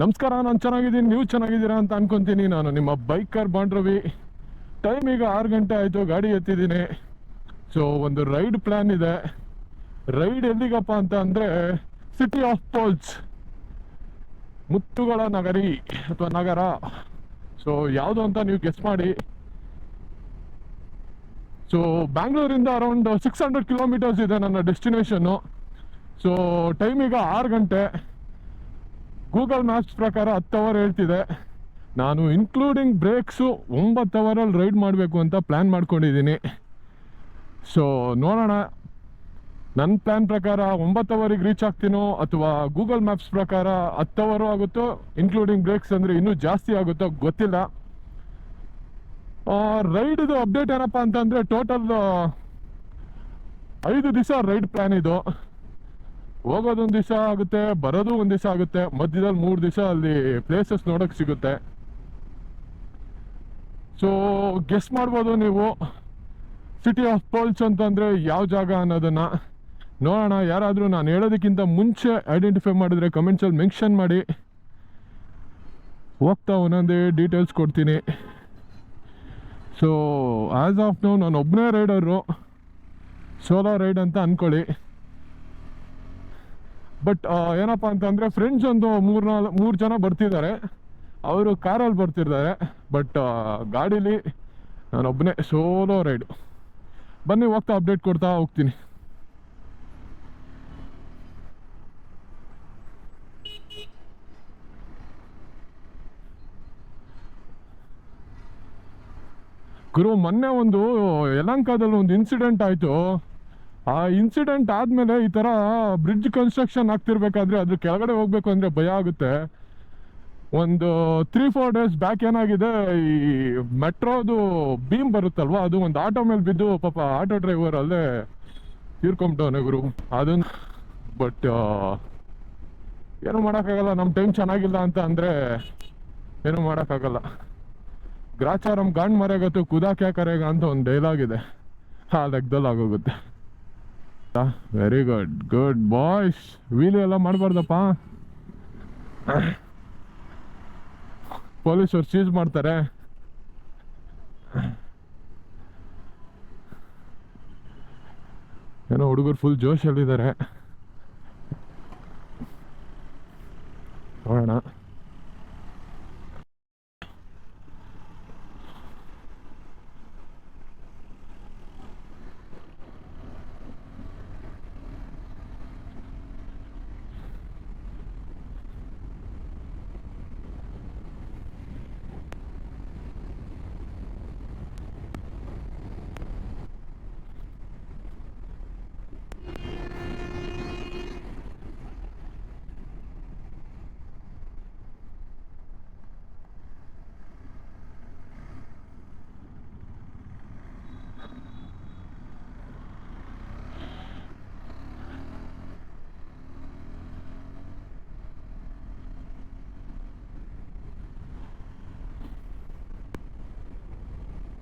ನಮಸ್ಕಾರ, ನಾನು ಚೆನ್ನಾಗಿದ್ದೀನಿ, ನೀವು ಚೆನ್ನಾಗಿದ್ದೀರಾ ಅಂತ ಅನ್ಕೊಂತೀನಿ. ನಾನು ನಿಮ್ಮ ಬೈಕರ್ ಬಾಂಡ್ರವಿ. ಟೈಮ್ ಈಗ 6 ಗಂಟೆ ಆಯಿತು, ಗಾಡಿ ಎತ್ತಿದ್ದೀನಿ. ಸೊ ಒಂದು ರೈಡ್ ಪ್ಲ್ಯಾನ್ ಇದೆ. ರೈಡ್ ಎಲ್ಲಿಗಪ್ಪ ಅಂತ ಅಂದರೆ ಸಿಟಿ ಆಫ್ ಪೋಲ್ಸ್, ಮುತ್ತುಗಳ ನಗರಿ ಅಥವಾ ನಗರ. ಸೊ ಯಾವುದು ಅಂತ ನೀವು ಗೆಸ್ ಮಾಡಿ. ಸೊ ಬ್ಯಾಂಗ್ಳೂರಿಂದ ಅರೌಂಡ್ 600 ಕಿಲೋಮೀಟರ್ಸ್ ಇದೆ ನನ್ನ ಡೆಸ್ಟಿನೇಷನ್ನು. ಸೊ ಟೈಮ್ ಈಗ 6 ಗಂಟೆ. ಗೂಗಲ್ ಮ್ಯಾಪ್ಸ್ ಪ್ರಕಾರ 10 ಅವರ್ ಹೇಳ್ತಿದೆ. ನಾನು ಇನ್ಕ್ಲೂಡಿಂಗ್ ಬ್ರೇಕ್ಸು 9 ಅವರಲ್ಲಿ ರೈಡ್ ಮಾಡಬೇಕು ಅಂತ ಪ್ಲ್ಯಾನ್ ಮಾಡ್ಕೊಂಡಿದ್ದೀನಿ. ಸೊ ನೋಡೋಣ, ನನ್ನ ಪ್ಲ್ಯಾನ್ ಪ್ರಕಾರ 9 ಅವರಿಗೆ ರೀಚ್ ಆಗ್ತೀನೋ ಅಥವಾ ಗೂಗಲ್ ಮ್ಯಾಪ್ಸ್ ಪ್ರಕಾರ 10 ಅವರು ಆಗುತ್ತೋ, ಇನ್ಕ್ಲೂಡಿಂಗ್ ಬ್ರೇಕ್ಸ್ ಅಂದರೆ ಇನ್ನೂ ಜಾಸ್ತಿ ಆಗುತ್ತೋ ಗೊತ್ತಿಲ್ಲ. ರೈಡ್ದು ಅಪ್ಡೇಟ್ ಏನಪ್ಪ ಅಂತಂದರೆ ಟೋಟಲ್ 5 ದಿವಸ ರೈಡ್ ಪ್ಲ್ಯಾನ್ ಇದು. ಹೋಗೋದೊಂದು ದಿವಸ ಆಗುತ್ತೆ, ಬರೋದು ಒಂದು ದಿವಸ ಆಗುತ್ತೆ, ಮಧ್ಯದಲ್ಲಿ 3 ದಿವಸ ಅಲ್ಲಿ ಪ್ಲೇಸಸ್ ನೋಡೋಕ್ಕೆ ಸಿಗುತ್ತೆ. ಸೊ ಗೆಸ್ ಮಾಡ್ಬೋದು ನೀವು ಸಿಟಿ ಆಫ್ ಪೋಲ್ಸ್ ಅಂತಂದರೆ ಯಾವ ಜಾಗ ಅನ್ನೋದನ್ನು. ನೋಡೋಣ, ಯಾರಾದರೂ ನಾನು ಹೇಳೋದಕ್ಕಿಂತ ಮುಂಚೆ ಐಡೆಂಟಿಫೈ ಮಾಡಿದ್ರೆ ಕಮೆಂಟ್ಸಲ್ಲಿ ಮೆನ್ಷನ್ ಮಾಡಿ. ಹೋಗ್ತಾ ಒಂದೊಂದೇ ಡೀಟೇಲ್ಸ್ ಕೊಡ್ತೀನಿ. ಸೊ ಆ್ಯಸ್ ಆಫ್ ನೌ ನಾನು ಒಬ್ಬನೇ ರೈಡರು, ಸೋಲೋ ರೈಡ್ ಅಂತ ಅಂದ್ಕೊಳ್ಳಿ. ಬಟ್ ಏನಪ್ಪ ಅಂತಂದರೆ ಫ್ರೆಂಡ್ಸ್ ಒಂದು 3 ಜನ ಬರ್ತಿದ್ದಾರೆ. ಅವರು ಕಾರಲ್ಲಿ ಬರ್ತಿದ್ದಾರೆ. ಬಟ್ ಗಾಡೀಲಿ ನಾನೊಬ್ಬನೇ ಸೋಲೋ ರೈಡು. ಬನ್ನಿ, ಹೋಗ್ತಾ ಅಪ್ಡೇಟ್ ಕೊಡ್ತಾ ಹೋಗ್ತೀನಿ. ಗುರು, ಮೊನ್ನೆ ಒಂದು ಯಲಹಂಕದಲ್ಲಿ ಒಂದು ಇನ್ಸಿಡೆಂಟ್ ಆಯಿತು. ಆ ಇನ್ಸಿಡೆಂಟ್ ಆದಮೇಲೆ ಈ ಥರ ಬ್ರಿಡ್ಜ್ ಕನ್ಸ್ಟ್ರಕ್ಷನ್ ಆಗ್ತಿರ್ಬೇಕಾದ್ರೆ ಅದ್ರ ಕೆಳಗಡೆ ಹೋಗ್ಬೇಕು ಅಂದರೆ ಭಯ ಆಗುತ್ತೆ. ಒಂದು 3-4 ಡೇಸ್ ಬ್ಯಾಕ್ ಏನಾಗಿದೆ, ಈ ಮೆಟ್ರೋದು ಬೀಮ್ ಬರುತ್ತಲ್ವ, ಅದು ಒಂದು ಆಟೋ ಮೇಲೆ ಬಿದ್ದು ಪಾಪ ಆಟೋ ಡ್ರೈವರ್ ಅಲ್ಲೇ ತೀರ್ಕೊಂಬಿಟ್ಟವನೆ ಗುರು. ಅದನ್ನು ಬಟ್ ಏನೂ ಮಾಡೋಕ್ಕಾಗಲ್ಲ. ನಮ್ಮ ಟೈಮ್ ಚೆನ್ನಾಗಿಲ್ಲ ಅಂತ ಅಂದರೆ ಏನೂ ಮಾಡೋಕ್ಕಾಗಲ್ಲ. ಗ್ರಾಚಾರಂ ಗಾಂಡ್ ಮರೆಗತ್ತು ಕುದಾ ಕ್ಯಾ ಕರೆಗ ಅಂತ ಒಂದು ಡೈಲಾಗ್ ಇದೆ, ಆ ಲೆಕ್ಕದಲ್ಲಿ ಆಗೋಗುತ್ತೆ. Very good good boys. Wheel ಎಲ್ಲ ಮಾಡಬಾರ್ದಪ್ಪ, ಪೊಲೀಸರು ಸೀಸ್ ಮಾಡ್ತಾರೆ. ಏನೋ ಹುಡುಗರು ಫುಲ್ ಜೋಶಲ್ಲಿದ್ದಾರೆ. ನೋಡೋಣ.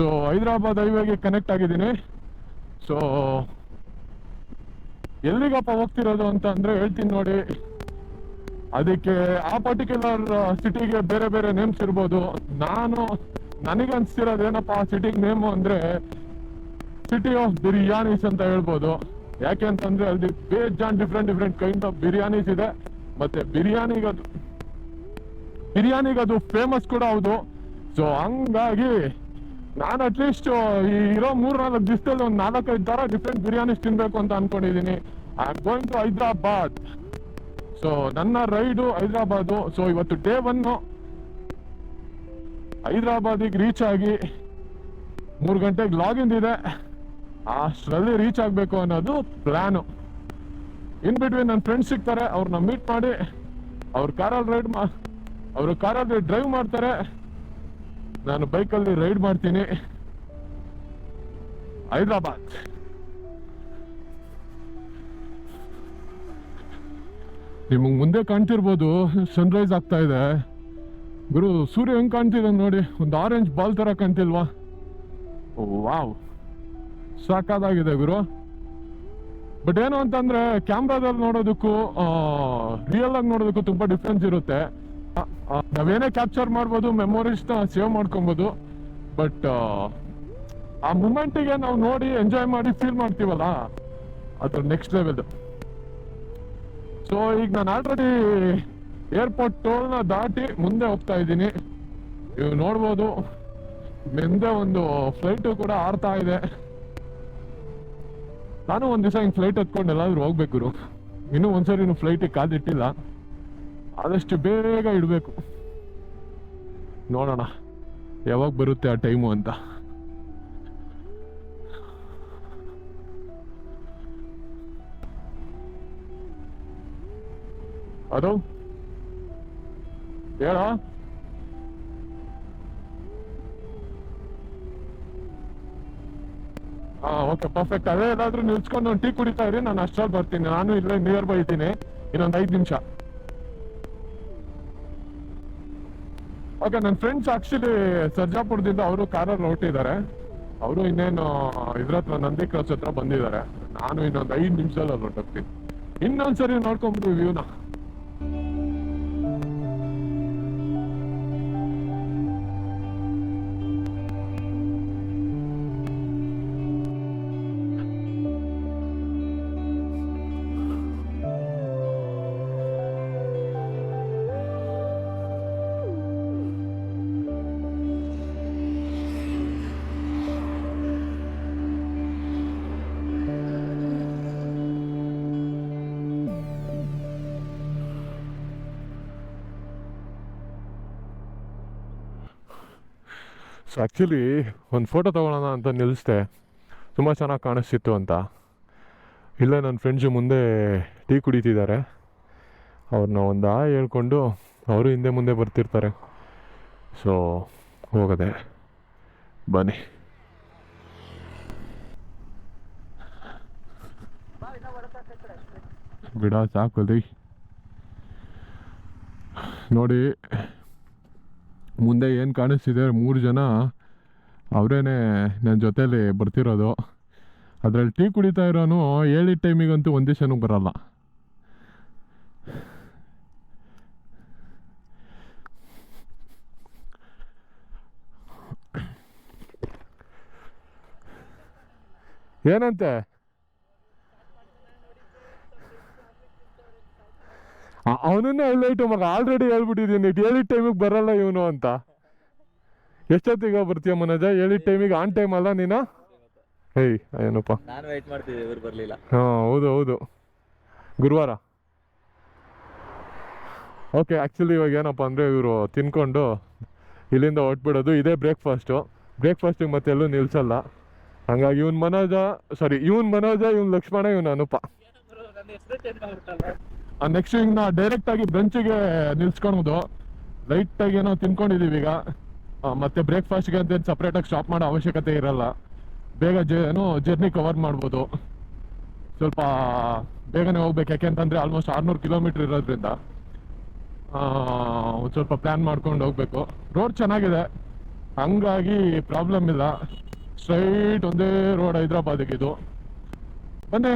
ಸೊ ಹೈದರಾಬಾದ್ ಹೈವೇಗೆ ಕನೆಕ್ಟ್ ಆಗಿದ್ದೀನಿ. ಸೊ ಎಲ್ಲಿಗಪ್ಪ ಹೋಗ್ತಿರೋದು ಅಂತ ಅಂದರೆ ಹೇಳ್ತೀನಿ ನೋಡಿ. ಅದಕ್ಕೆ ಆ ಪರ್ಟಿಕ್ಯುಲರ್ ಸಿಟಿಗೆ ಬೇರೆ ಬೇರೆ ನೇಮ್ಸ್ ಇರ್ಬೋದು. ನನಗೆ ಅನಿಸ್ತಿರೋದು ಏನಪ್ಪ ಆ ಸಿಟಿಗೆ ನೇಮು ಅಂದರೆ ಸಿಟಿ ಆಫ್ ಬಿರಿಯಾನೀಸ್ ಅಂತ ಹೇಳ್ಬೋದು. ಯಾಕೆ ಅಂತಂದರೆ ಅಲ್ಲಿ ಬೇಜಾನ್ ಡಿಫ್ರೆಂಟ್ ಕೈಂಡ್ ಆಫ್ ಬಿರಿಯಾನೀಸ್ ಇದೆ. ಮತ್ತು ಬಿರಿಯಾನಿಗದು ಫೇಮಸ್ ಕೂಡ ಹೌದು. ಸೊ ಹಂಗಾಗಿ ನಾನು ಅಟ್ಲೀಸ್ಟ್ ಈ ಇರೋ 3-4 ದಿವಸದಲ್ಲಿ ಒಂದು 4-5 ಥರ ಡಿಫ್ರೆಂಟ್ ಬಿರಿಯಾನೀಸ್ ತಿನ್ನಬೇಕು ಅಂತ ಅಂದ್ಕೊಂಡಿದ್ದೀನಿ. I am going to Hyderabad. So ನನ್ನ ರೈಡು ಹೈದ್ರಾಬಾದು. ಸೊ ಇವತ್ತು ಡೇ 1 ಹೈದ್ರಾಬಾದಿಗೆ ರೀಚ್ ಆಗಿ 3 ಗಂಟೆಗೆ ಲಾಗಿನ್ ಇದೆ. ಅಷ್ಟರಲ್ಲಿ ರೀಚ್ ಆಗಬೇಕು ಅನ್ನೋದು ಪ್ಲ್ಯಾನು. ಇನ್ ಬಿಟ್ವೀನ್ ನನ್ನ ಫ್ರೆಂಡ್ಸ್ ಸಿಗ್ತಾರೆ, ಅವ್ರನ್ನ ಮೀಟ್ ಮಾಡಿ ಅವರು ಕಾರಲ್ಲಿ ಡ್ರೈವ್ ಮಾಡ್ತಾರೆ, ನಾನು ಬೈಕಲ್ಲಿ ರೈಡ್ ಮಾಡ್ತೀನಿ ಹೈದ್ರಾಬಾದ್. ನಿಮಗೆ ಮುಂದೆ ಕಾಣ್ತಿರ್ಬೋದು ಸನ್ರೈಸ್ ಆಗ್ತಾ ಇದೆ ಗುರು. ಸೂರ್ಯ ಹೆಂಗೆ ಕಾಣ್ತಿದೆ ನೋಡಿ, ಒಂದು ಆರೆಂಜ್ ಬಾಲ್ ಥರ ಕಾಣ್ತಿಲ್ವಾ? ವಾವ್, ಸಾಕಾಗಿದೆ ಗುರು. ಬಟ್ ಏನು ಅಂತಂದರೆ ಕ್ಯಾಮ್ರಾದಲ್ಲಿ ನೋಡೋದಕ್ಕೂ ರಿಯಲ್ ಆಗಿ ನೋಡೋದಕ್ಕೂ ತುಂಬ ಡಿಫ್ರೆನ್ಸ್ ಇರುತ್ತೆ. ನಾವೇನೇ ಕ್ಯಾಪ್ಚರ್ ಮಾಡ್ಬೋದು, ಮೆಮೊರೀಸ್ನ ಸೇವ್ ಮಾಡ್ಕೊಬೋದು. ಬಟ್ ಆ ಮೂಮೆಂಟಿಗೆ ನಾವು ನೋಡಿ ಎಂಜಾಯ್ ಮಾಡಿ ಫೀಲ್ ಮಾಡ್ತೀವಲ್ಲ, ಅದು ನೆಕ್ಸ್ಟ್ ಲೆವೆಲ್. ಸೊ ಈಗ ನಾನು ಆಲ್ರೆಡಿ ಏರ್ಪೋರ್ಟ್ ಟೋಲ್ನ ದಾಟಿ ಮುಂದೆ ಹೋಗ್ತಾ ಇದ್ದೀನಿ. ನೀವು ನೋಡ್ಬೋದು ಮುಂದೆ ಒಂದು ಫ್ಲೈಟು ಕೂಡ ಆಡ್ತಾ ಇದೆ. ನಾನು ಒಂದ್ ದಿವಸ ಹಿಂಗೆ ಫ್ಲೈಟ್ ಹತ್ಕೊಂಡು ಎಲ್ಲಾದ್ರೂ ಹೋಗ್ಬೇಕು ಗುರು. ಇನ್ನೂ ಒಂದ್ಸರಿ ಫ್ಲೈಟಿಗೆ ಕಾದಿಟ್ಟಿಲ್ಲ, ಆದಷ್ಟು ಬೇಗ ಇಡಬೇಕು. ನೋಡೋಣ ಯಾವಾಗ ಬರುತ್ತೆ ಆ ಟೈಮು ಅಂತ. ಅದು ಹೇಳ. Okay, perfect. ಅದೇ ಏನಾದ್ರೂ ನಿಲ್ಸ್ಕೊಂಡು ಒಂದು ಟೀ ಕುಡಿತಾ ಇರಿ, ನಾನು ಅಷ್ಟ್ರಲ್ಲಿ ಬರ್ತೀನಿ. ನಾನು ಇಲ್ಲೇ ನಿಯರ್ ಬೈ ಇದ್ದೀನಿ, ಇನ್ನೊಂದು 5 ನಿಮಿಷ. ಓಕೆ, ನನ್ನ ಫ್ರೆಂಡ್ಸ್ ಆಕ್ಚುಲಿ ಸರ್ಜಾಪುರದಿಂದ ಅವರು ಕಾರಲ್ಲಿ ಹೊರಟಿದ್ದಾರೆ. ಅವರು ಇನ್ನೇನು ಇದ್ರ ಹತ್ರ ನಂದಿ ಕ್ರಾಸ್ ಹತ್ರ ಬಂದಿದ್ದಾರೆ. ನಾನು ಇನ್ನೊಂದು 5 ನಿಮಿಷದಲ್ಲಿ ಅಲ್ಲಿ ಹೊರಟೋಗ್ತೀನಿ. ಇನ್ನೊಂದ್ಸರಿ ನೋಡ್ಕೊಂಡ್ಬಿಟ್ಟು ವ್ಯೂನ. ಸೊ ಆ್ಯಕ್ಚುಲಿ ಒಂದು ಫೋಟೋ ತೊಗೊಳ್ಳೋಣ ಅಂತ ನಿಲ್ಲಿಸ್ದೆ, ತುಂಬ ಚೆನ್ನಾಗಿ ಕಾಣಿಸ್ತಿತ್ತು ಅಂತ. ಇಲ್ಲೇ ನನ್ನ ಫ್ರೆಂಡ್ಸು ಮುಂದೆ ಟೀ ಕುಡಿತಿದ್ದಾರೆ. ಅವ್ರನ್ನ ಒಂದು ಹೇಳ್ಕೊಂಡು ಅವರು ಹಿಂದೆ ಮುಂದೆ ಬರ್ತಿರ್ತಾರೆ. ಸೊ ಹೋಗದೆ ಬನ್ನಿ. ಗಿಡ ಸಾಕಲಿ ನೋಡಿ. ಮುಂದೆ ಏನು ಕಾಣಿಸ್ತಿದೆ, 3 ಜನ ಅವರೇನೆ ನನ್ನ ಜೊತೇಲಿ ಬರ್ತಿರೋದು. ಅದರಲ್ಲಿ ಟೀ ಕುಡಿತಾ ಇರೋನು ಹೇಳಿದ ಟೈಮಿಗಂತೂ ಒಂದು ದಿವಸನೂ ಬರಲ್ಲ. ಏನಂತೆ ಅವನನ್ನೇ ಹೈಲೈಟು ಮಗ. ಆಲ್ರೆಡಿ ಹೇಳ್ಬಿಟ್ಟಿದ್ದೀನಿ ಹೇಳಿದ ಟೈಮಿಗೆ ಬರಲ್ಲ ಇವನು ಅಂತ. ಎಷ್ಟೊತ್ತಿಗೆ ಬರ್ತೀಯ ಮನೋಜ? ಹೇಳಿದ ಟೈಮಿಗೆ ಆನ್ ಟೈಮ್ ಅಲ್ಲ ನೀನು? ಏಯ್ ಏನಪ್ಪ, ನಾನು ವೇಟ್ ಮಾಡ್ತಿದ್ದೆ, ಇವ್ರು ಬರಲಿಲ್ಲ. ಹಾಂ ಹೌದು ಹೌದು, ಗುರುವಾರ. ಓಕೆ, ಆ್ಯಕ್ಚುಲಿ ಇವಾಗ ಏನಪ್ಪ ಅಂದರೆ ಇವರು ತಿನ್ಕೊಂಡು ಇಲ್ಲಿಂದ ಹೊಟ್ಬಿಡೋದು. ಇದೇ ಬ್ರೇಕ್ಫಾಸ್ಟಿಗೆ ಮತ್ತೆಲ್ಲೂ ನಿಲ್ಸಲ್ಲ. ಹಂಗಾಗಿ ಇವನ್ ಮನೋಜ, ಇವನ್ ಲಕ್ಷ್ಮಣ, ಇವನ್ ಅನುಪ. ನೆಕ್ಸ್ಟ್ ಹಿಂಗೆ ನಾ ಡೈರೆಕ್ಟಾಗಿ ಬ್ರಂಚಿಗೆ ನಿಲ್ಸ್ಕೊಳೋದು. ಲೈಟಾಗಿ ಏನೋ ತಿನ್ಕೊಂಡಿದ್ದೀವಿ ಈಗ. ಮತ್ತೆ ಬ್ರೇಕ್ಫಾಸ್ಟ್ಗೆ ಅಂತ ಸಪ್ರೇಟಾಗಿ ಸ್ಟಾಪ್ ಮಾಡೋ ಅವಶ್ಯಕತೆ ಇರಲ್ಲ. ಬೇಗ ಜರ್ನಿ ಕವರ್ ಮಾಡ್ಬೋದು. ಸ್ವಲ್ಪ ಬೇಗನೆ ಹೋಗ್ಬೇಕು, ಯಾಕೆಂತಂದರೆ ಆಲ್ಮೋಸ್ಟ್ 600 ಕಿಲೋಮೀಟ್ರ್ ಇರೋದ್ರಿಂದ ಒಂದು ಸ್ವಲ್ಪ ಪ್ಲ್ಯಾನ್ ಮಾಡ್ಕೊಂಡು ಹೋಗ್ಬೇಕು. ರೋಡ್ ಚೆನ್ನಾಗಿದೆ, ಹಂಗಾಗಿ ಪ್ರಾಬ್ಲಮ್ ಇಲ್ಲ. ಸ್ಟ್ರೈಟ್ ಒಂದೇ ರೋಡ್ ಹೈದ್ರಾಬಾದಿಗೆ ಇದು. ಬನ್ನಿ,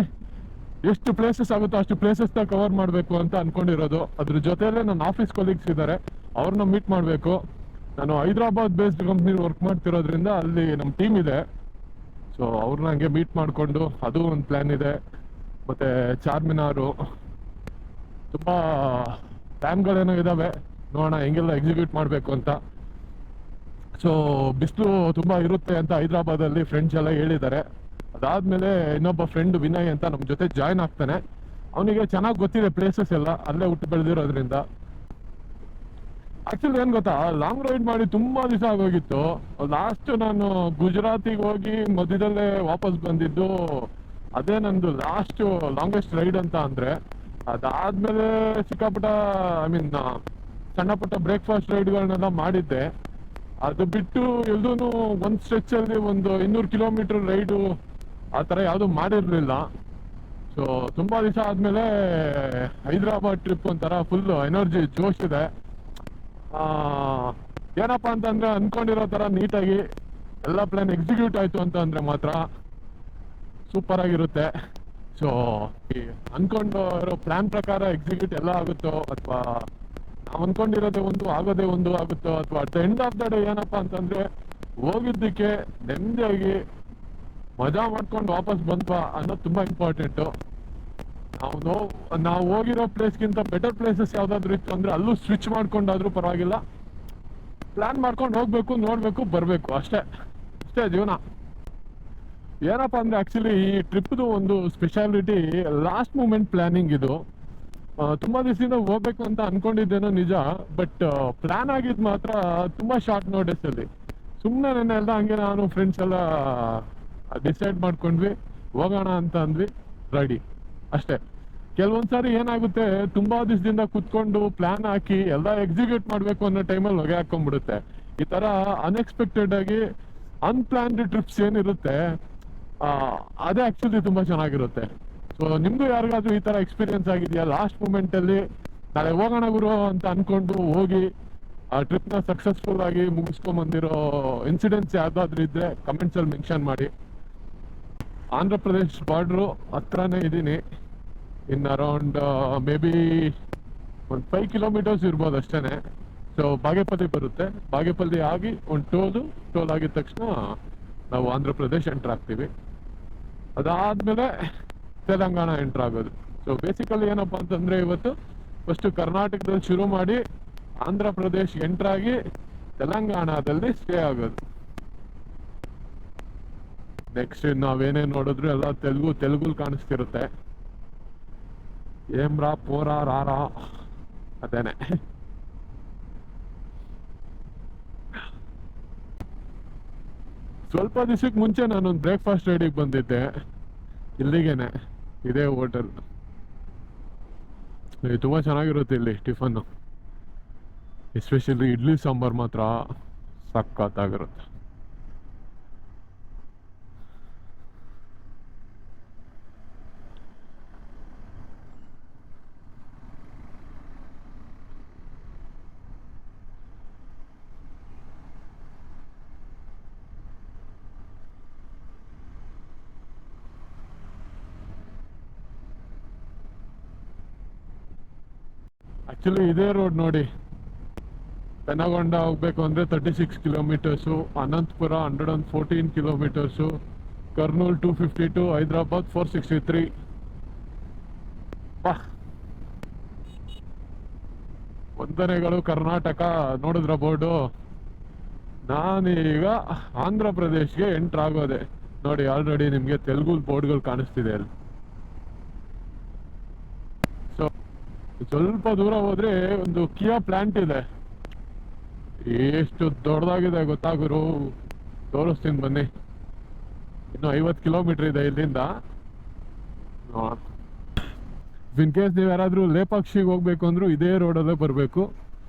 ಎಷ್ಟು ಪ್ಲೇಸಸ್ ಆಗುತ್ತೋ ಅಷ್ಟು ಪ್ಲೇಸಸ್ನ ಕವರ್ ಮಾಡಬೇಕು ಅಂತ ಅಂದ್ಕೊಂಡಿರೋದು. ಅದ್ರ ಜೊತೆಯಲ್ಲೇ ನನ್ನ ಆಫೀಸ್ ಕೊಲೀಗ್ಸ್ ಇದ್ದಾರೆ, ಅವ್ರನ್ನ ಮೀಟ್ ಮಾಡಬೇಕು. ನಾನು ಹೈದ್ರಾಬಾದ್ ಬೇಸ್ಡ್ ಕಂಪ್ನಿಲಿ ವರ್ಕ್ ಮಾಡ್ತಿರೋದ್ರಿಂದ ಅಲ್ಲಿ ನಮ್ಮ ಟೀಮ್ ಇದೆ. ಸೊ ಅವ್ರನ್ನ ಹಂಗೆ ಮೀಟ್ ಮಾಡಿಕೊಂಡು ಅದು ಒಂದು ಪ್ಲ್ಯಾನ್ ಇದೆ. ಮತ್ತು ಚಾರ್ಮಿನಾರು, ತುಂಬ ಪ್ಲ್ಯಾನ್ಗಳೇನೋ ಇದ್ದಾವೆ. ನೋಡೋಣ ಹೆಂಗೆಲ್ಲ ಎಕ್ಸಿಕ್ಯೂಟ್ ಮಾಡಬೇಕು ಅಂತ. ಸೊ ಬಿಸಿಲು ತುಂಬ ಇರುತ್ತೆ ಅಂತ ಹೈದ್ರಾಬಾದಲ್ಲಿ ಫ್ರೆಂಡ್ಸ್ ಎಲ್ಲ ಹೇಳಿದ್ದಾರೆ. ಅದಾದಮೇಲೆ ಇನ್ನೊಬ್ಬ ಫ್ರೆಂಡ್ ವಿನಯ್ ಅಂತ ನಮ್ಮ ಜೊತೆ ಜಾಯ್ನ್ ಆಗ್ತಾನೆ. ಅವನಿಗೆ ಚೆನ್ನಾಗಿ ಗೊತ್ತಿದೆ ಪ್ಲೇಸಸ್ ಎಲ್ಲ, ಅಲ್ಲೇ ಹುಟ್ಟು ಬೆಳೆದಿರೋದ್ರಿಂದ. ಆ್ಯಕ್ಚುಲಿ ಏನು ಗೊತ್ತಾ, ಲಾಂಗ್ ರೈಡ್ ಮಾಡಿ ತುಂಬ ದಿವಸ ಆಗೋಗಿತ್ತು. ಲಾಸ್ಟ್ ನಾನು ಗುಜರಾತಿಗೆ ಹೋಗಿ ಮಧ್ಯದಲ್ಲೇ ವಾಪಸ್ ಬಂದಿದ್ದು, ಅದೇ ನಂದು ಲಾಂಗೆಸ್ಟ್ ರೈಡ್ ಅಂತ ಅಂದರೆ. ಅದಾದಮೇಲೆ ಸಿಕ್ಕಾಪುಟ್ಟ ಸಣ್ಣ ಪುಟ್ಟ ಬ್ರೇಕ್ಫಾಸ್ಟ್ ರೈಡ್ಗಳನ್ನೆಲ್ಲ ಮಾಡಿದ್ದೆ. ಅದು ಬಿಟ್ಟು ಎಲ್ಲೂ ಒಂದು ಸ್ಟ್ರೆಚ್ಚಲ್ಲಿ ಒಂದು 200 ಕಿಲೋಮೀಟರ್ ರೈಡು ಆ ಥರ ಯಾವುದೂ ಮಾಡಿರಲಿಲ್ಲ. ಸೊ ತುಂಬ ದಿವಸ ಆದಮೇಲೆ ಹೈದ್ರಾಬಾದ್ ಟ್ರಿಪ್ ಒಂಥರ ಫುಲ್ಲು ಎನರ್ಜಿ, ಜೋಶ್ ಇದೆ. ಏನಪ್ಪ ಅಂತಂದರೆ ಅಂದ್ಕೊಂಡಿರೋ ಥರ ನೀಟಾಗಿ ಎಲ್ಲ ಪ್ಲ್ಯಾನ್ ಎಕ್ಸಿಕ್ಯೂಟ್ ಆಯಿತು ಅಂತಂದರೆ ಮಾತ್ರ ಸೂಪರಾಗಿರುತ್ತೆ. ಸೊ ಅಂದ್ಕೊಂಡು ಇರೋ ಪ್ಲ್ಯಾನ್ ಪ್ರಕಾರ ಎಕ್ಸಿಕ್ಯೂಟ್ ಎಲ್ಲ ಆಗುತ್ತೋ ಅಥವಾ ನಾವು ಅನ್ಕೊಂಡಿರೋದೇ ಒಂದು ಆಗೋದೇ ಒಂದು ಆಗುತ್ತೋ, ಅಥವಾ at the end of the day ಏನಪ್ಪಾ ಅಂತಂದ್ರೆ ಹೋಗಿದ್ದಕ್ಕೆ ನೆಮ್ಮದಿಯಾಗಿ ಮಜಾ ಮಾಡ್ಕೊಂಡು ವಾಪಸ್ ಬಂದ್ವಾ ಅನ್ನೋದು ತುಂಬಾ ಇಂಪಾರ್ಟೆಂಟು. ನಾವು ಹೋಗಿರೋ ಪ್ಲೇಸ್ಗಿಂತ ಬೆಟರ್ ಪ್ಲೇಸಸ್ ಯಾವ್ದಾದ್ರು ಇತ್ತು ಅಂದ್ರೆ ಅಲ್ಲೂ ಸ್ವಿಚ್ ಮಾಡ್ಕೊಂಡಾದ್ರೂ ಪರವಾಗಿಲ್ಲ, ಪ್ಲಾನ್ ಮಾಡ್ಕೊಂಡು ಹೋಗ್ಬೇಕು, ನೋಡ್ಬೇಕು, ಬರ್ಬೇಕು, ಅಷ್ಟೇ ಅಷ್ಟೇ ಜೀವನ. ಏನಪ್ಪಾ ಅಂದ್ರೆ ಆಕ್ಚುಲಿ ಈ ಟ್ರಿಪ್ದು ಒಂದು ಸ್ಪೆಷಾಲಿಟಿ ಲಾಸ್ಟ್ ಮೂಮೆಂಟ್ ಪ್ಲಾನಿಂಗ್ ಇದು. ತುಂಬಾ ದಿವಸದಿಂದ ಹೋಗ್ಬೇಕು ಅಂತ ಅನ್ಕೊಂಡಿದ್ದೇನೋ ನಿಜ, ಬಟ್ ಪ್ಲಾನ್ ಆಗಿದ್ ಮಾತ್ರ ತುಂಬಾ ಶಾರ್ಟ್ ನೋಟಿಸ್ ಅಲ್ಲಿ. ಸುಮ್ಮನೆ ನೆನ್ನೆಲ್ಲ ಹಂಗೆ ನಾನು ಫ್ರೆಂಡ್ಸ್ ಎಲ್ಲ ಡಿಸೈಡ್ ಮಾಡ್ಕೊಂಡ್ವಿ, ಹೋಗೋಣ ಅಂತ ಅಂದ್ವಿ, ರೆಡಿ ಅಷ್ಟೇ. ಕೆಲವೊಂದ್ಸಾರಿ ಏನಾಗುತ್ತೆ, ತುಂಬಾ ದಿವಸದಿಂದ ಕುತ್ಕೊಂಡು ಪ್ಲಾನ್ ಹಾಕಿ ಎಲ್ಲ ಎಕ್ಸಿಕ್ಯೂಟ್ ಮಾಡ್ಬೇಕು ಅನ್ನೋ ಟೈಮಲ್ಲಿ ಹೊಗೆ ಹಾಕೊಂಡ್ಬಿಡುತ್ತೆ. ಈ ತರ ಅನ್ಎಕ್ಸ್ಪೆಕ್ಟೆಡ್ ಆಗಿ ಅನ್ಪ್ಲಾನ್ಡ್ ಟ್ರಿಪ್ಸ್ ಏನಿರುತ್ತೆ ಅದೇ ಆಕ್ಚುಲಿ ತುಂಬಾ ಚೆನ್ನಾಗಿರುತ್ತೆ. ಸೊ ನಿಮ್ದು ಯಾರಿಗಾದ್ರೂ ಈ ತರ ಎಕ್ಸ್ಪೀರಿಯನ್ಸ್ ಆಗಿದೆಯಾ? ಲಾಸ್ಟ್ ಮೂಮೆಂಟ್ ಅಲ್ಲಿ ನಾಳೆ ಹೋಗೋಣ ಗುರು ಅಂತ ಅನ್ಕೊಂಡು ಹೋಗಿ ಆ ಟ್ರಿಪ್ ನ ಸಕ್ಸಸ್ಫುಲ್ ಆಗಿ ಮುಗಿಸ್ಕೊಂಡ್ ಬಂದಿರೋ ಇನ್ಸಿಡೆಂಟ್ಸ್ ಯಾವ್ದಾದ್ರು ಇದ್ರೆ ಕಮೆಂಟ್ಸ್ ಅಲ್ಲಿ ಮೆನ್ಷನ್ ಮಾಡಿ. ಆಂಧ್ರ ಪ್ರದೇಶ್ ಬಾರ್ಡ್ರು ಹತ್ರನೇ ಇದ್ದೀನಿ, ಇನ್ ಅರೌಂಡ್ ಮೇ ಬಿ ಒಂದು 5 ಕಿಲೋಮೀಟರ್ಸ್ ಇರ್ಬೋದು ಅಷ್ಟೇನೆ. ಸೊ ಬಾಗೇಪಲ್ಲಿ ಬರುತ್ತೆ, ಬಾಗೇಪಲ್ಲಿ ಆಗಿ ಒಂದು ಟೋಲ್ ಆಗಿದ ತಕ್ಷಣ ನಾವು ಆಂಧ್ರ ಪ್ರದೇಶ್ ಎಂಟರ್ ಆಗ್ತೀವಿ. ಅದಾದ್ಮೇಲೆ ತೆಲಂಗಾಣ ಎಂಟರ್ ಆಗೋದು. ಸೊ ಬೇಸಿಕಲಿ ಏನಪ್ಪಾ ಅಂತಂದ್ರೆ ಇವತ್ತು ಫಸ್ಟ್ ಕರ್ನಾಟಕದಲ್ಲಿ ಶುರು ಮಾಡಿ ಆಂಧ್ರ ಪ್ರದೇಶ್ ಎಂಟರ್ ಆಗಿ ತೆಲಂಗಾಣದಲ್ಲಿ ಸ್ಟೇ ಆಗೋದು. ನೆಕ್ಸ್ಟ್ ನಾವೇನೇ ನೋಡಿದ್ರು ಎಲ್ಲ ತೆಲುಗು ಕಾಣಿಸ್ತಿರುತ್ತೆ. ಏಮ್ರಾ ಪೋರಾ ರಾರಾ ಅದೇನೆ. ಸ್ವಲ್ಪ ದಿವಸಕ್ಕೆ ಮುಂಚೆ ನಾನೊಂದು ಬ್ರೇಕ್ಫಾಸ್ಟ್ ರೆಡಿಗೆ ಬಂದಿದ್ದೆ ಇಲ್ಲಿಗೇನೆ, ಇದೇ ಹೋಟೆಲ್. ತುಂಬಾ ಚೆನ್ನಾಗಿರುತ್ತೆ ಇಲ್ಲಿ ಟಿಫನ್, ಎಸ್ಪೆಷಲಿ ಇಡ್ಲಿ ಸಾಂಬಾರ್ ಮಾತ್ರ ಸಖತ್ತಾಗಿರುತ್ತೆ. ಆಕ್ಚುಲಿ ಇದೇ ರೋಡ್ ನೋಡಿ, ಪೆನಗೊಂಡ ಹೋಗ್ಬೇಕು ಅಂದ್ರೆ 36 ಕಿಲೋಮೀಟರ್ಸು, ಅನಂತಪುರ 114 ಕಿಲೋಮೀಟರ್ಸು, ಕರ್ನೂಲ್ 252, ಹೈದರಾಬಾದ್ 463. ವಂದನೆಗಳು ಕರ್ನಾಟಕ. ನೋಡಿದ್ರ ಬೋರ್ಡು? ನಾನೀಗ ಆಂಧ್ರ ಪ್ರದೇಶ್ಗೆ ಎಂಟರ್ ಆಗೋದೆ ನೋಡಿ. ಆಲ್ರೆಡಿ ನಿಮ್ಗೆ ತೆಲುಗು ಬೋರ್ಡ್ಗಳು ಕಾಣಿಸ್ತಿದೆ ಅಲ್ಲಿ. ಸೊ ಸ್ವಲ್ಪ ದೂರ ಹೋದ್ರೆ ಒಂದು ಕಿಯಾ ಪ್ಲಾಂಟ್ ಇದೆ. ಎಷ್ಟು ದೊಡ್ಡದಾಗಿದೆ ಗೊತ್ತಾಗುರು, ತೋರಿಸ್ತೀನಿ ಬನ್ನಿ. ಇನ್ನು 50 ಕಿಲೋಮೀಟರ್ ಇದೆ ಇಲ್ಲಿಂದ. ಇನ್ ಕೇಸ್ ನೀವು ಯಾರಾದ್ರೂ ಲೇಪಾಕ್ಷಿಗೆ ಹೋಗ್ಬೇಕು ಅಂದ್ರೂ ಇದೇ ರೋಡಲ್ಲೇ ಬರಬೇಕು.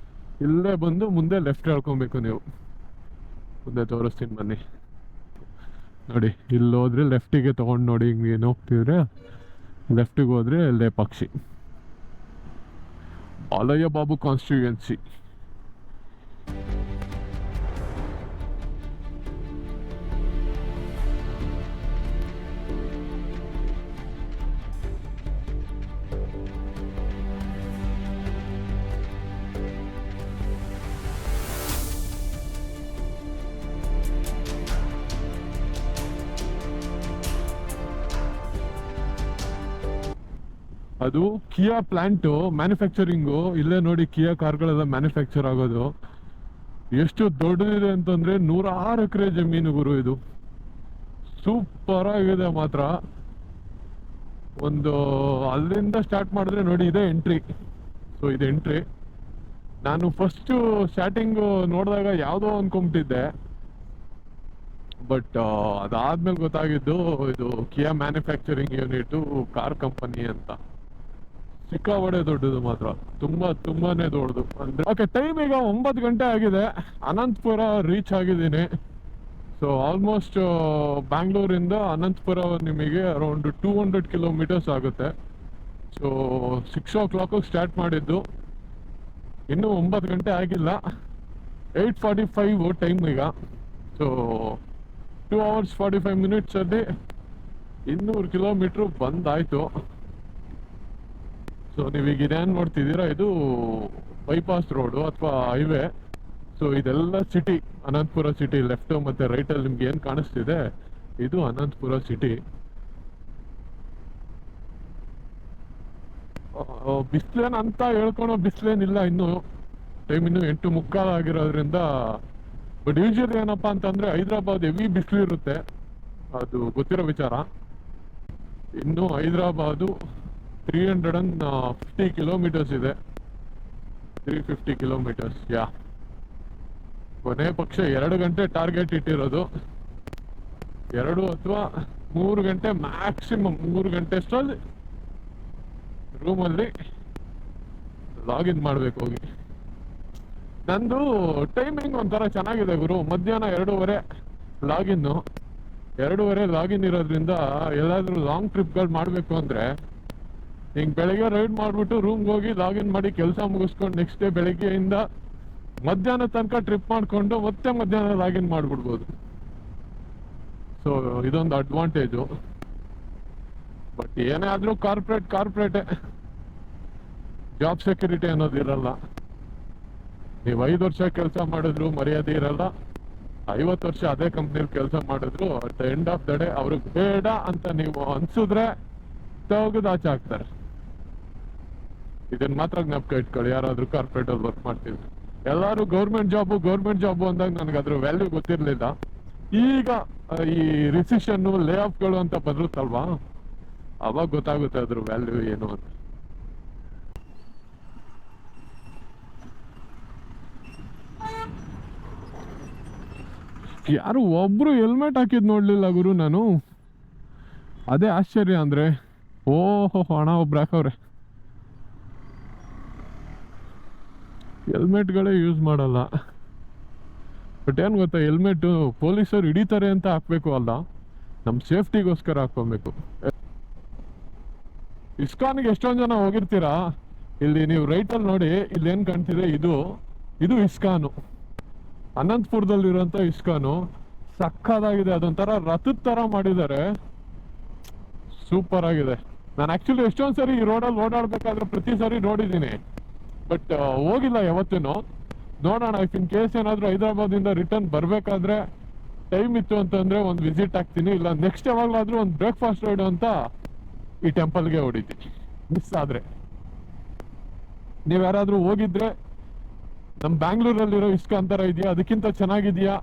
ಇಲ್ಲೇ ಬಂದು ಮುಂದೆ ಲೆಫ್ಟ್ ಹೇಳ್ಕೊಬೇಕು ನೀವು. ಮುಂದೆ ತೋರಿಸ್ತೀನಿ ಬನ್ನಿ. ನೋಡಿ ಇಲ್ಲಿ ಹೋದ್ರೆ ಲೆಫ್ಟಿಗೆ ತಗೊಂಡು ನೋಡಿ, ಹಿಂಗೆ ಏನು ಹೋಗ್ತಿದ್ರೆ ಲೆಫ್ಟಿಗೆ ಹೋದ್ರೆ ಲೇಪಾಕ್ಷಿ, ಬಾಲಯ್ಯ ಬಾಬು ಕಾನ್ಸ್ಟಿಟ್ಯೂಯೆನ್ಸಿ. ಅದು ಕಿಯಾ ಪ್ಲಾಂಟು ಮ್ಯಾನುಫ್ಯಾಕ್ಚರಿಂಗು. ಇಲ್ಲೇ ನೋಡಿ ಕಿಯಾ ಕಾರ್ಗಳೆಲ್ಲ ಮ್ಯಾನುಫ್ಯಾಕ್ಚರ್ ಆಗೋದು. ಎಷ್ಟು ದೊಡ್ಡದಿದೆ ಅಂತಂದ್ರೆ 106 ಎಕರೆ ಜಮೀನು ಗುರು. ಇದು ಸೂಪರ್ ಆಗಿದೆ ಮಾತ್ರ. ಒಂದು ಅಲ್ಲಿಂದ ಸ್ಟಾರ್ಟ್ ಮಾಡಿದ್ರೆ ನೋಡಿ ಇದೇ ಎಂಟ್ರಿ. ಸೊ ಇದು ಎಂಟ್ರಿ. ನಾನು ಫಸ್ಟ್ ಸ್ಟಾರ್ಟಿಂಗ್ ನೋಡಿದಾಗ ಯಾವುದೋ ಅನ್ಕೊಂಬಿಟ್ಟಿದ್ದೆ, ಬಟ್ ಅದಾದ್ಮೇಲೆ ಗೊತ್ತಾಗಿದ್ದು ಇದು ಕಿಯಾ ಮ್ಯಾನುಫ್ಯಾಕ್ಚರಿಂಗ್ ಯೂನಿಟ್ ಕಾರ್ ಕಂಪನಿ ಅಂತ. ಸಿಕ್ಕಾಪಟ್ಟೆ ದೊಡ್ಡದು ಮಾತ್ರ, ತುಂಬಾನೇ ದೊಡ್ಡದು ಅಂದ್ರೆ. ಓಕೆ, ಟೈಮ್ ಈಗ 9 ಗಂಟೆ ಆಗಿದೆ. ಅನಂತಪುರ ರೀಚ್ ಆಗಿದ್ದೀನಿ. ಸೊ ಆಲ್ಮೋಸ್ಟ್ ಬ್ಯಾಂಗ್ಳೂರಿಂದ ಅನಂತಪುರ ನಿಮಗೆ ಅರೌಂಡ್ 200 ಕಿಲೋಮೀಟರ್ಸ್ ಆಗುತ್ತೆ. ಸೊ 6 o'clock ಸ್ಟಾರ್ಟ್ ಮಾಡಿದ್ದು, ಇನ್ನೂ 9 ಗಂಟೆ ಆಗಿಲ್ಲ. 8:45 ಟೈಮ್ ಈಗ. ಸೊ 2 hours 45 minutes ಅಲ್ಲಿ 200 ಕಿಲೋಮೀಟ್ರು ಬಂದಾಯ್ತು. ಸೊ ನೀವೀಗ ಇದೇನು ನೋಡ್ತಿದ್ದೀರಾ, ಇದು ಬೈಪಾಸ್ ರೋಡು ಅಥವಾ ಹೈವೇ. ಸೊ ಇದೆಲ್ಲ ಸಿಟಿ, ಅನಂತಪುರ ಸಿಟಿ. ಲೆಫ್ಟ್ ಮತ್ತೆ ರೈಟ್ ಅಲ್ಲಿ ನಿಮ್ಗೆ ಏನ್ ಕಾಣಿಸ್ತಿದೆ ಇದು ಅನಂತಪುರ ಸಿಟಿ. ಬಿಸ್ಲೇನ್ ಅಂತ ಹೇಳ್ಕೊಳೋ ಬಿಸ್ಲೇನಿಲ್ಲ, ಇನ್ನು ಟೈಮ್ ಇನ್ನು 8:15 ಆಗಿರೋದ್ರಿಂದ. ಬಟ್ ಯೂಶಲಿ ಏನಪ್ಪಾ ಅಂತಂದ್ರೆ ಹೈದ್ರಾಬಾದ್ ಹೆವಿ ಬಿಸಿಲು ಇರುತ್ತೆ, ಅದು ಗೊತ್ತಿರೋ ವಿಚಾರ. ಇನ್ನು ಹೈದ್ರಾಬಾದು 350 ಕಿಲೋಮೀಟರ್ಸ್ ಇದೆ, 350 ಕಿಲೋಮೀಟರ್ಸ್. ಯಾ, ಕೊನೆ ಪಕ್ಷ 2 ಗಂಟೆ ಟಾರ್ಗೆಟ್ ಇಟ್ಟಿರೋದು. 2 ಅಥವಾ 3 ಗಂಟೆ ಮ್ಯಾಕ್ಸಿಮಮ್. 3 ಗಂಟೆ ಅಷ್ಟರಲ್ಲಿ ರೂಮಲ್ಲಿ ಲಾಗಿನ್ ಮಾಡ್ಬೇಕು ಹೋಗಿ. ನಂದು ಟೈಮಿಂಗ್ ಒಂಥರ ಚೆನ್ನಾಗಿದೆ ಗುರು. ಮಧ್ಯಾಹ್ನ 2:15 ಲಾಗಿನ್ನು. 2:15 ಲಾಗಿನ್ ಇರೋದ್ರಿಂದ ಎಲ್ಲಾದ್ರೂ ಲಾಂಗ್ ಟ್ರಿಪ್ಗಳು ಮಾಡಬೇಕು ಅಂದ್ರೆ ಹಿಂಗೆ ಬೆಳಗ್ಗೆ ರೈಡ್ ಮಾಡಿಬಿಟ್ಟು ರೂಮ್ಗೆ ಹೋಗಿ ಲಾಗಿನ್ ಮಾಡಿ ಕೆಲಸ ಮುಗಿಸ್ಕೊಂಡು ನೆಕ್ಸ್ಟ್ ಡೇ ಬೆಳಗ್ಗೆಯಿಂದ ಮಧ್ಯಾಹ್ನ ತನಕ ಟ್ರಿಪ್ ಮಾಡಿಕೊಂಡು ಮತ್ತೆ ಮಧ್ಯಾಹ್ನ ಲಾಗಿನ್ ಮಾಡಿಬಿಡ್ಬೋದು. ಸೊ ಇದೊಂದು ಅಡ್ವಾಂಟೇಜು. ಬಟ್ ಏನೇ ಆದರೂ ಕಾರ್ಪೊರೇಟೇ, ಜಾಬ್ ಸೆಕ್ಯೂರಿಟಿ ಅನ್ನೋದು ಇರಲ್ಲ. ನೀವು 5 ವರ್ಷ ಕೆಲಸ ಮಾಡಿದ್ರು ಮರ್ಯಾದೆ ಇರಲ್ಲ, 50 ವರ್ಷ ಅದೇ ಕಂಪ್ನಿಲಿ ಕೆಲಸ ಮಾಡಿದ್ರು at the end of the day ಅವ್ರಿಗೆ ಬೇಡ ಅಂತ ನೀವು ಅನ್ಸಿದ್ರೆ ತೆಗೆದು ಆಚೆ ಹಾಕ್ತಾರೆ. ಇದನ್ನ ಮಾತ್ರ ಜ್ಞಾಪಕ ಇಟ್ಕೊಳ್ಳಿ ಯಾರಾದ್ರೂ ಕಾರ್ಪೊರೇಟ್ ಅಲ್ಲಿ ವರ್ಕ್ ಮಾಡ್ತಿದ್ರು. ಎಲ್ಲರೂ ಗೌರ್ಮೆಂಟ್ ಜಾಬು ಅಂದಾಗ ನನಗೆ ಅದ್ರ ವ್ಯಾಲ್ಯೂ ಗೊತ್ತಿರಲಿಲ್ಲ. ಈಗ ಈ ರಿಸಿಷನ್ ಲೇ ಆಫ್ಗಳು ಅಂತ ಬರುತ್ತಲ್ವಾ, ಅವಾಗ ಗೊತ್ತಾಗುತ್ತೆ ಅದ್ರ ವ್ಯಾಲ್ಯೂ ಏನು ಅಂತ. ಯಾರು ಒಬ್ರು ಹೆಲ್ಮೆಟ್ ಹಾಕಿದ್ ನೋಡ್ಲಿಲ್ಲ ಗುರು ನಾನು. ಅದೇ ಆಶ್ಚರ್ಯ ಅಂದ್ರೆ. ಓಹೋ, ಹಣ ಒಬ್ರು ಹಾಕವ್ರೆ. ಹೆಲ್ಮೆಟ್ಗಳೇ ಯೂಸ್ ಮಾಡಲ್ಲ. ಬಟ್ ಏನ್ ಗೊತ್ತಾ, ಹೆಲ್ಮೆಟ್ ಪೊಲೀಸರು ಹಿಡಿತಾರೆ ಅಂತ ಹಾಕ್ಬೇಕು ಅಲ್ಲ, ನಮ್ ಸೇಫ್ಟಿಗೋಸ್ಕರ ಹಾಕೊಬೇಕು. ಇಸ್ಕಾನ್ಗೆ ಎಷ್ಟೊಂದು ಜನ ಹೋಗಿರ್ತೀರಾ. ಇಲ್ಲಿ ನೀವು ರೈಟ್ ಅಲ್ಲಿ ನೋಡಿ, ಇಲ್ಲಿ ಏನ್ ಕಾಣ್ತಿದೆ, ಇದು ಇಸ್ಕಾನು. ಅನಂತಪುರದಲ್ಲಿರುವಂತ ಇಸ್ಕಾನು ಸಕ್ಕದಾಗಿದೆ. ಅದೊಂಥರ ರಥದ ತರ ಮಾಡಿದ್ದಾರೆ, ಸೂಪರ್ ಆಗಿದೆ. ನಾನು ಆಕ್ಚುಲಿ ಎಷ್ಟೊಂದ್ ಸರಿ ಈ ರೋಡಲ್ಲಿ ಓಡಾಡ್ಬೇಕಾದ್ರೆ ಪ್ರತಿ ಸರಿ ನೋಡಿದ್ದೀನಿ, ಬಟ್ ಹೋಗಿಲ್ಲ ಯಾವತ್ತೂ. ನೋಡೋಣ, ಇಫ್ ಇನ್ ಕೇಸ್ ಏನಾದ್ರು ಹೈದ್ರಾಬಾದ್ ಇಂದ ರಿಟರ್ನ್ ಬರ್ಬೇಕಾದ್ರೆ ಟೈಮ್ ಇತ್ತು ಅಂತಂದ್ರೆ ಒಂದು ವಿಸಿಟ್ ಆಗ್ತೀನಿ. ಇಲ್ಲ ನೆಕ್ಸ್ಟ್ ಯಾವಾಗ್ಲಾದ್ರೂ ಒಂದು ಬ್ರೇಕ್ಫಾಸ್ಟ್ ರೈಡ್ ಅಂತ ಈ ಟೆಂಪಲ್ಗೆ ಹೊಡಿತೀನಿ, ಮಿಸ್ ಆದ್ರೆ. ನೀವ್ ಯಾರಾದ್ರೂ ಹೋಗಿದ್ರೆ ನಮ್ ಬ್ಯಾಂಗ್ಳೂರಲ್ಲಿರೋ ಇಸ್ಕಾನ್ ತರ ಇದೆಯಾ, ಅದಕ್ಕಿಂತ ಚೆನ್ನಾಗಿದ್ಯಾ,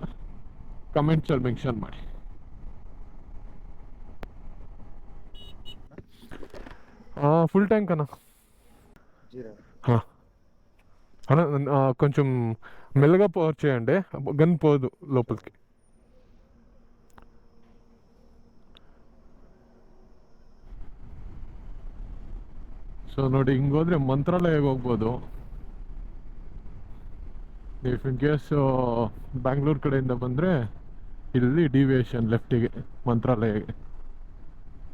ಕಮೆಂಟ್ಸ್ ಅಲ್ಲಿ ಮೆನ್ಷನ್ ಮಾಡಿ. ఫుల్ ట్యాంక్ అన్న. అన్న కొంచెం మెల్లగా పవర్ చేయండి, గన్ పోదు లోపలికి. ಸೊ ನೋಡಿ, ಹಿಂಗೋದ್ರೆ ಮಂತ್ರಾಲಯಕ್ಕೆ ಹೋಗ್ಬೋದು. ಇಫ್ ಇನ್ ಕೇಸ್ ಬ್ಯಾಂಗ್ಳೂರ್ ಕಡೆಯಿಂದ ಬಂದರೆ ಇಲ್ಲಿ ಡಿವಿಯೇಷನ್ ಲೆಫ್ಟಿಗೆ ಮಂತ್ರಾಲಯಗೆ.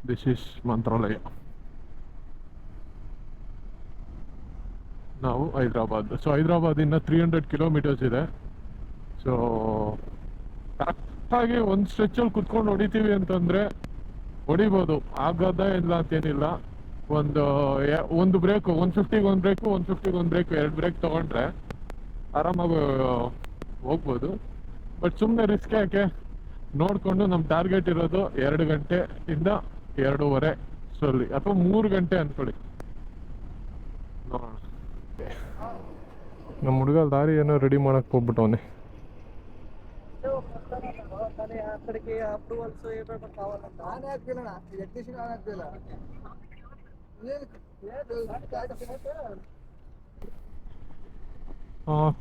ದಿಸ್ ಇಸ್ ಮಂತ್ರಾಲಯ. ನಾವು ಹೈದ್ರಾಬಾದ್. ಸೊ ಹೈದ್ರಾಬಾದಿಂದ 300 ಕಿಲೋಮೀಟರ್ಸ್ ಇದೆ. ಸೊ ಕರೆಕ್ಟಾಗಿ ಒಂದು ಸ್ಟ್ರೆಚಲ್ಲಿ ಕುತ್ಕೊಂಡು ಹೊಡಿತೀವಿ ಅಂತಂದರೆ ಹೊಡಿಬೋದು, ಆಗೋದೇ ಇಲ್ಲ ಅಂತೇನಿಲ್ಲ. ಒಂದು ಬ್ರೇಕು 150ಗೆ ಒಂದು ಬ್ರೇಕು 150ಗೆ ಒಂದು ಬ್ರೇಕು 2 ಬ್ರೇಕ್ ತೊಗೊಂಡ್ರೆ ಆರಾಮಾಗಿ ಹೋಗ್ಬೋದು. ಬಟ್ ಸುಮ್ಮನೆ ರಿಸ್ಕ್ ಯಾಕೆ, ನೋಡಿಕೊಂಡು ನಮ್ಮ ಟಾರ್ಗೆಟ್ ಇರೋದು 2 ಗಂಟೆಯಿಂದ 2:15 ಸೊಲ್ಲಿ, ಅಥವಾ 3 ಗಂಟೆ ಅಂದ್ಕೊಳ್ಳಿ. ನೋಡೋಣ. ನಮ್ಮ ಹುಡುಗ ದಾರಿ ಏನೋ ರೆಡಿ ಮಾಡಕ್ಕೆ ಹೋಗ್ಬಿಟ್ಟವನೆ.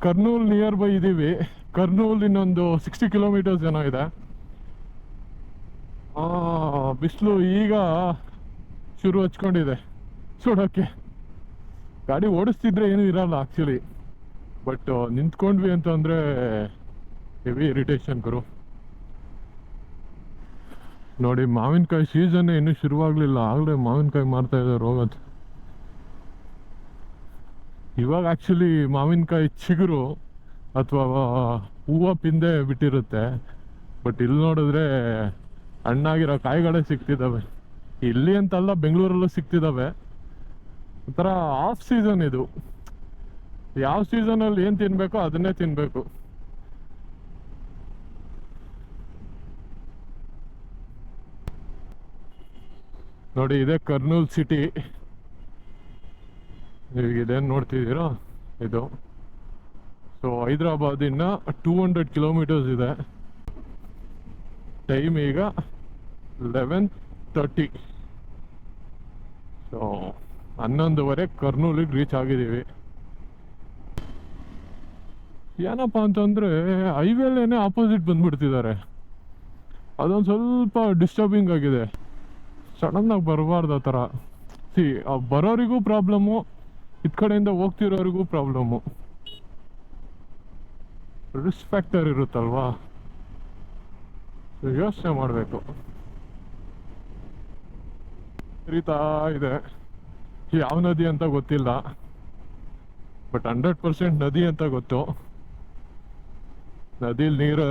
ಕರ್ನೂಲ್ ನಿಯರ್ ಬೈ ಇದೀವಿ. ಕರ್ನೂಲ್ ಇನ್ನೊಂದು 60 ಕಿಲೋಮೀಟರ್ಸ್ ಏನೋ ಇದೆ. ಬಿಸಿಲು ಈಗ ಶುರು ಹಚ್ಕೊಂಡಿದೆ ಸುಡೋಕ್ಕೆ. ಗಾಡಿ ಓಡಿಸ್ತಿದ್ರೆ ಏನೂ ಇರಲ್ಲ ಆಕ್ಚುಲಿ, ಬಟ್ ನಿಂತ್ಕೊಂಡ್ವಿ ಅಂತಂದ್ರೆ ಹೆವಿ ಇರಿಟೇಷನ್ ಗುರು. ನೋಡಿ, ಮಾವಿನಕಾಯಿ ಸೀಸನ್ನೇ ಇನ್ನೂ ಶುರುವಾಗಲಿಲ್ಲ, ಆಗಲೇ ಮಾವಿನಕಾಯಿ ಮಾರ್ತಾ ಇದ್ದಾರೆ ಹೋಗೋದು. ಇವಾಗ ಆ್ಯಕ್ಚುಲಿ ಮಾವಿನಕಾಯಿ ಚಿಗುರು ಅಥವಾ ಹೂವು ಪಿಂದೆ ಬಿಟ್ಟಿರುತ್ತೆ. ಬಟ್ ಇಲ್ಲಿ ನೋಡಿದ್ರೆ ಹಣ್ಣಾಗಿರೋ ಕಾಯಿಗಳೇ ಸಿಗ್ತಿದ್ದಾವೆ. ಇಲ್ಲಿ ಅಂತಲ್ಲ, ಬೆಂಗಳೂರಲ್ಲೂ ಸಿಗ್ತಿದ್ದಾವೆ. ಒಂಥರ ಆಫ್ ಸೀಸನ್ ಇದು. ಯಾವ ಸೀಸನಲ್ಲಿ ಏನು ತಿನ್ಬೇಕೋ ಅದನ್ನೇ ತಿನ್ಬೇಕು. ನೋಡಿ, ಇದೆ ಕರ್ನೂಲ್ ಸಿಟಿ. ಈಗ ಇದೇನು ನೋಡ್ತಿದ್ದೀರೋ ಇದು. ಸೊ ಹೈದ್ರಾಬಾದಿಂದ 200 ಕಿಲೋಮೀಟರ್ಸ್ ಇದೆ. ಟೈಮ್ ಈಗ 11:30. ಸೊ 11:30 ಕರ್ನೂಲಿಗೆ ರೀಚ್ ಆಗಿದ್ದೀವಿ. ಏನಪ್ಪ ಅಂತಂದರೆ ಹೈವೇಲೇನೆ ಆಪೋಸಿಟ್ ಬಂದ್ಬಿಡ್ತಿದ್ದಾರೆ. ಅದೊಂದು ಸ್ವಲ್ಪ ಡಿಸ್ಟರ್ಬಿಂಗ್ ಆಗಿದೆ. ಸಡನ್ನಾಗಿ ಬರಬಾರ್ದು ಆ ಥರ. ಬರೋರಿಗೂ ಪ್ರಾಬ್ಲಮ್ಮು, ಇದ್ ಕಡೆಯಿಂದ ಹೋಗ್ತಿರೋರಿಗೂ ಪ್ರಾಬ್ಲಮ್ಮು. ರಿಸ್ಕ್ ಫ್ಯಾಕ್ಟರ್ ಇರುತ್ತಲ್ವಾ, ಯೋಚನೆ ಮಾಡಬೇಕು. ಹರಿತಾ ಇದೆ, ಯಾವ ನದಿ ಅಂತ ಗೊತ್ತಿಲ್ಲ, ಬಟ್ 100% ನದಿ ಅಂತ ಗೊತ್ತು. ನದಿಲಿ ನೀರು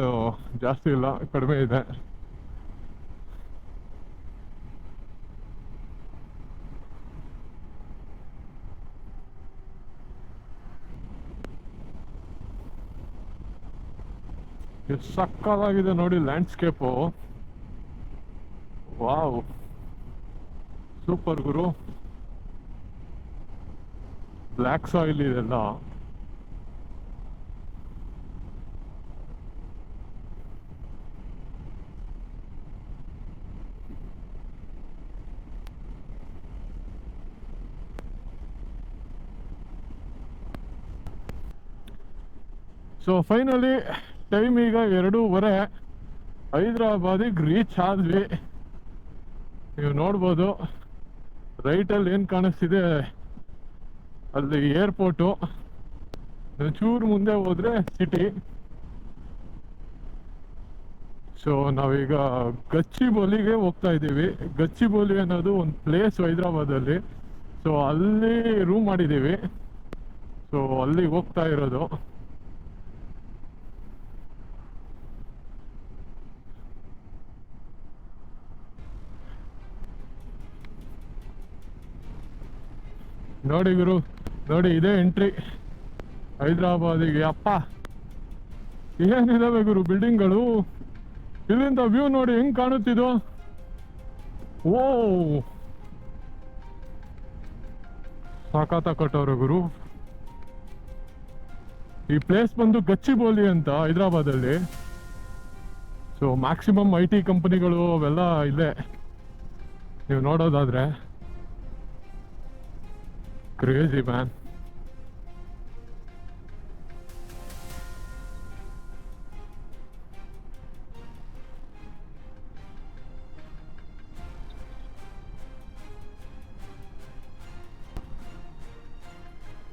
ಜಾಸ್ತಿ ಇಲ್ಲ, ಕಡಿಮೆ ಇದೆ. ಎಷ್ಟು ಸಕ್ಕತ್ತಾಗಿದೆ ನೋಡಿ ಲ್ಯಾಂಡ್ಸ್ಕೇಪು. ವಾವ್, ಸೂಪರ್ ಗುರು. ಬ್ಲ್ಯಾಕ್ ಸಾಯಿಲ್ ಇದೆಲ್ಲ. ಸೊ ಫೈನಲಿ ಟೈಮ್ ಈಗ 2:30. ಹೈದ್ರಾಬಾದಿಗೆ ರೀಚ್ ಆದ್ವಿ. ನೀವು ನೋಡ್ಬೋದು ರೈಟಲ್ಲಿ ಏನು ಕಾಣಿಸ್ತಿದೆ ಅಲ್ಲಿ ಏರ್ಪೋರ್ಟು. ಚೂರು ಮುಂದೆ ಹೋದ್ರೆ ಸಿಟಿ. ಸೊ ನಾವೀಗ ಗಚ್ಚಿಬೌಲಿಗೆ ಹೋಗ್ತಾ ಇದ್ದೀವಿ. ಗಚ್ಚಿಬೌಲಿ ಅನ್ನೋದು ಒಂದು ಪ್ಲೇಸ್ ಹೈದ್ರಾಬಾದಲ್ಲಿ. ಸೊ ಅಲ್ಲಿ ರೂಮ್ ಮಾಡಿದ್ದೀವಿ. ಸೊ ಅಲ್ಲಿಗೆ ಹೋಗ್ತಾ ಇರೋದು. ನೋಡಿ ಗುರು, ನೋಡಿ ಇದೇ ಎಂಟ್ರಿ ಹೈದ್ರಾಬಾದಿಗೆ. ಅಪ್ಪ ಏನಿದಾವೆ ಗುರು ಬಿಲ್ಡಿಂಗ್ಗಳು. ಇಲ್ಲಿಂದ ವ್ಯೂ ನೋಡಿ ಹೆಂಗ್ ಕಾಣುತ್ತಿದ್ದು. ಓ, ಸಾಕಾತ ಕಟ್ಟವ್ರೆ ಗುರು. ಈ ಪ್ಲೇಸ್ ಬಂದು ಗಚ್ಚಿಬೌಲಿ ಅಂತ ಹೈದ್ರಾಬಾದಲ್ಲಿ. ಸೊ ಮ್ಯಾಕ್ಸಿಮಮ್ IT ಕಂಪನಿಗಳು ಅವೆಲ್ಲ ಇಲ್ಲೇ ನೀವು ನೋಡೋದಾದ್ರೆ. Crazy man.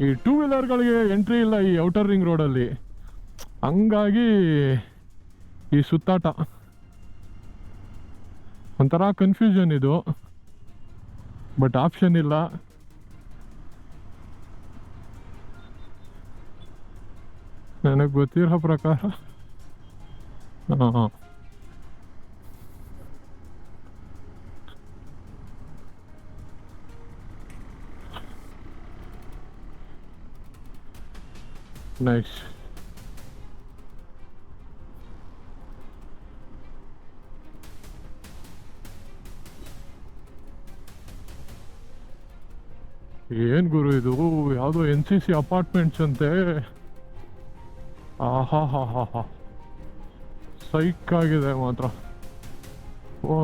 ಈ 2 ವೀಲರ್ಗಳಿಗೆ ಎಂಟ್ರಿ ಇಲ್ಲ ಈ ಔಟರ್ ರಿಂಗ್ ರೋಡಲ್ಲಿ. ಹಂಗಾಗಿ ಈ ಸುತ್ತಾಟ ಒಂಥರ ಕನ್ಫ್ಯೂಷನ್ ಇದು, ಬಟ್ ಆಪ್ಷನ್ ಇಲ್ಲ. ನನಗೆ ಗೊತ್ತಿರೋ ಪ್ರಕಾರ ಹಾಂ, ನೈಸ್. ಏನು ಗುರು ಇದು, ಯಾವುದೋ NCC ಅಪಾರ್ಟ್ಮೆಂಟ್ಸ್ ಅಂತೆ. ಆಹಾ ಹಾ ಹಾ ಹಾ, ಸೈಕ್ ಆಗಿದೆ ಮಾತ್ರ. ಓ,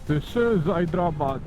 this is Hyderabad.